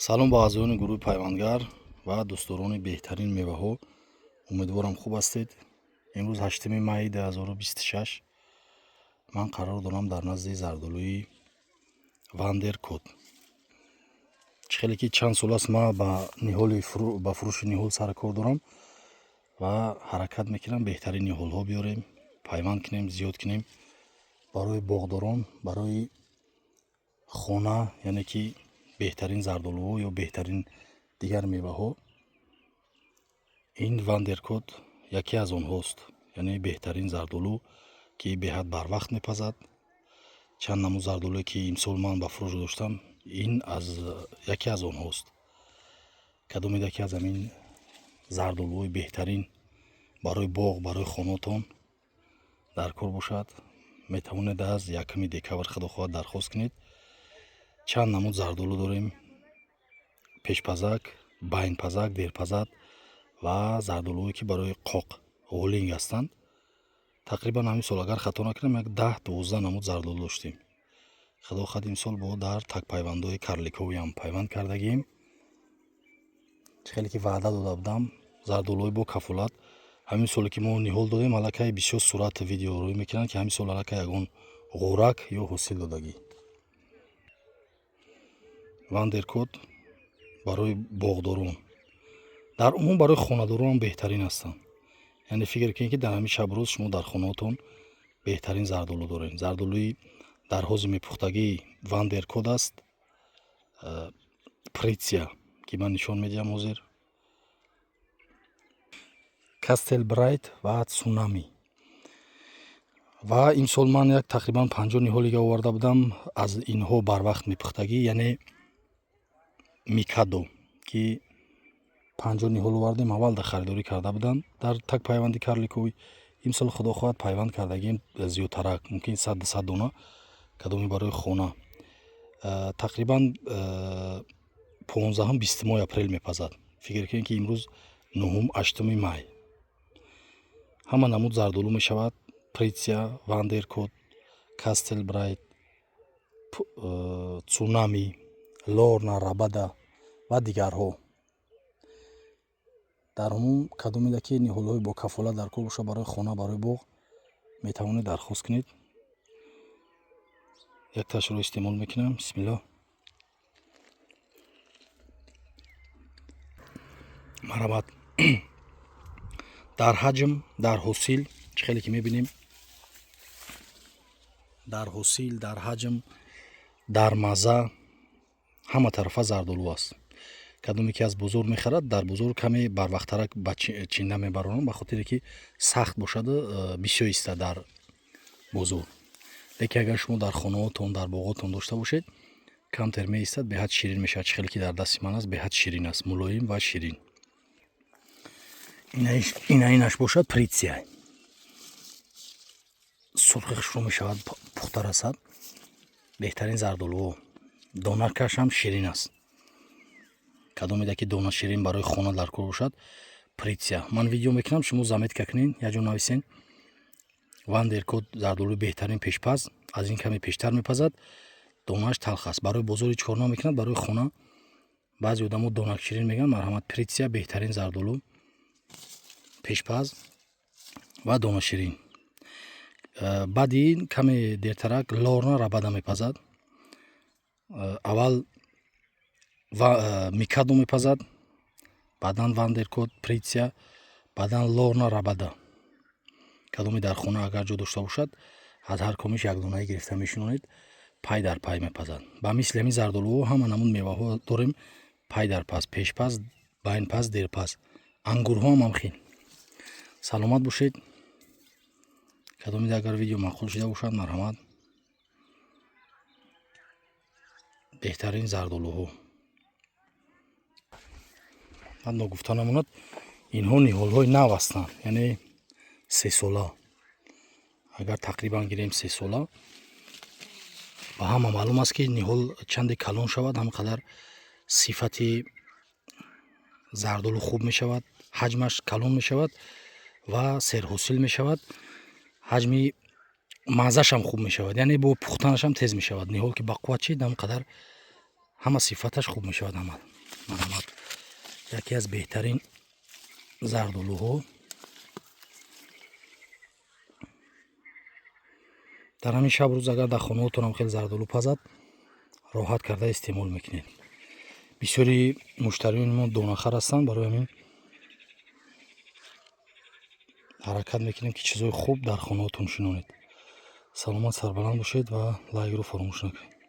салом ба аъзоёни гурӯҳи пайвандгар ва дӯстдорони беҳтарин меваҳо. Умедворам хуб ҳастед. Имрӯз 8 майи 2026 ман қарор дорам дар назди зардолӯи Вандеркот. Чӣ хеле ки чанд сол аст ман ба фурӯши ниҳол сар кор дорам ва ҳаракат мекунам беҳтарин ниҳолҳо биёрем, пайванд кунем, зиёд кунем барои боғдорон, барои хона, яъне ки беҳтарин зардолуҳо ё беҳтарин дигар меваҳо. Ин Вандеркот яке аз онҳост, яъне беҳтарин зардолу, ки беҳад барвақт мепазад. Чанд намуд зардолӯе ки имсол ман ба фурӯш доштам, ин яке аз онҳост. Кадомеда ки аз ҳамин зардолуҳои беҳтарин барои боғ, барои хонотон дар кор бошад, метавонед аз 1 декабр худо хоҳад дархост кунед. Чанд намуд зардолу дорем: пешпазак, байнпазак, дерпазак ва зардолуҳое ки барои қоқ, ғолинг ҳастанд. Тақрибан ҳамин сол агар хато накунам, як 10-12 намуд зардолу доштем. худо хоҳад имсол бо дар такпайвандҳои карликовиам пайванд кардагием. Чӣ хеле ки ваъда дода будам, зардолуҳои бо кафолат. Ҳамин соле ки мо ниҳол додем, аллакай бисёр сурат видеорӯӣ мекунанд ки ҳамин сол аллакай ягон ғӯрак ё ҳосил додагӣ. Вандеркот барои боғдорон, дар умум барои хонадорон ҳам беҳтарин ҳастанд. Яъне фикр кунед ки дар ҳамин шабрӯз шумо дар хонаотон беҳтарин зардолу доред. Зардолуи дар ҳозими пухтагии Вандеркот аст, Притсия ки ман нишон медиҳам ҳозир, Кастелбрайт ва Цунами. Ва имсол ман як тақрибан 50 ниҳолига оварда будам аз инҳо барвақт мепухтагӣ, яъне Микадо, ки 50 ниҳол овардем, аввалда харидорӣ карда буданд дар такпайванди карликовӣ. Имсол худо хоҳад пайванд кардагием зиёдтарак, мумкин 100 дона, кадоме барои хона. Тақрибан 15-20 апрел мепазад. Фикр кунед ки имрӯз 9-8 май. Ҳама намуд зардолу мешавад: Притсия, Вандеркот, Кастелбрайт, Цунами, Лорна, Рабада ва дигарҳо. дар умум кадомеда ки ниҳолҳои бо кафолат дар кор бошад барои хона, барои боғ, метавонед дархост кунед. як ташро истеъмол мекунам. бисмиллоҳ. марҳамат. дар ҳаҷм, дар ҳосил, чӣ хеле ки мебинем, дар ҳосил, дар ҳаҷм, дар мазза, ҳама тарафа зардолу аст. кадоме ки аз бозор мехарад, дар бозор каме барвақтарак ба чинда мебаронам, ба хотире ки сахт бошаду бисёр иста дар бозор. лекин агар шумо дар хонаотон, дар боғотон дошта бошед, камтер меистад, беҳад ширин мешавад. Чӣ хеле ки дар дасти ман аст, беҳад ширин аст, мулоим ва ширин. Инаш бошад Притсия. сурхи хушрӯ мешавад, пухта расад. беҳтарин зардолуҳо. Донакаш ҳам ширин аст. кадомеда ки дона ширин барои хона дар кор бошад, Притсия. Ман видео мекунам, шумо заметка кунед, як ҷо нависен. Вандеркот зардолуи беҳтарин пешпаз, аз ин каме пештар мепазад, донааш талх аст. барои бозор ҳеҷ кор намекунад, барои хона баъзе одамо донакширин мегӯянд. марҳамат, Притсия беҳтарин зардолу, пешпаз ва донаширин. баъди ин каме дертарак Лорна Рабада мепазад. аввал Микадо мепазад, баъдан Вандеркот, Притсия, баъдан Лорна Рабада. кадоме дар хона агар ҷо дошта бошад, аз ҳар комиш якдонае гирифта мешинонед, пай дар пай мепазад. ба мисли ҳамин зардолуҳо ҳама намуд меваҳо дорем: пай дар пас, пешпаз, байнпаз, дерпаз. ангурҳо ҳам ҳамхин. саломат бошед. кадомеда агар видео маъқул шуда бошад, марҳамат. беҳтарин зардолуҳо. ҳадно гуфта намонад, инҳо ниҳолҳои нав ҳастанд, яъне 3 сола. агар тақрибан гирем 3 сола, ва ҳама маълум аст ки ниҳол чанде калон шавад, ҳамақадар сифати зардолу хуб мешавад, ҳаҷмаш калон мешавад ва серҳосил мешавад. ҳаҷми маззашам хуб мешавад, яъне бо пухтанашам тез мешавад. ниҳол ки ба қувват чид, ҳамақадар ҳама сифаташ хуб мешавад амал. Марҳамат яке аз беҳтарин зардолуҳо дар ҳамин шаб рӯз агар дар хонаҳотонам хеле зардолу пазад роҳат карда истеъмол мекунед. бисёри муштариёни мо донахар ҳастанд, барои ҳамин ҳаракат мекунем ки чизҳои хуб дар хонаҳотон шунонед. саломат сарбаланд бошед ва лайкро фаромӯш накунед.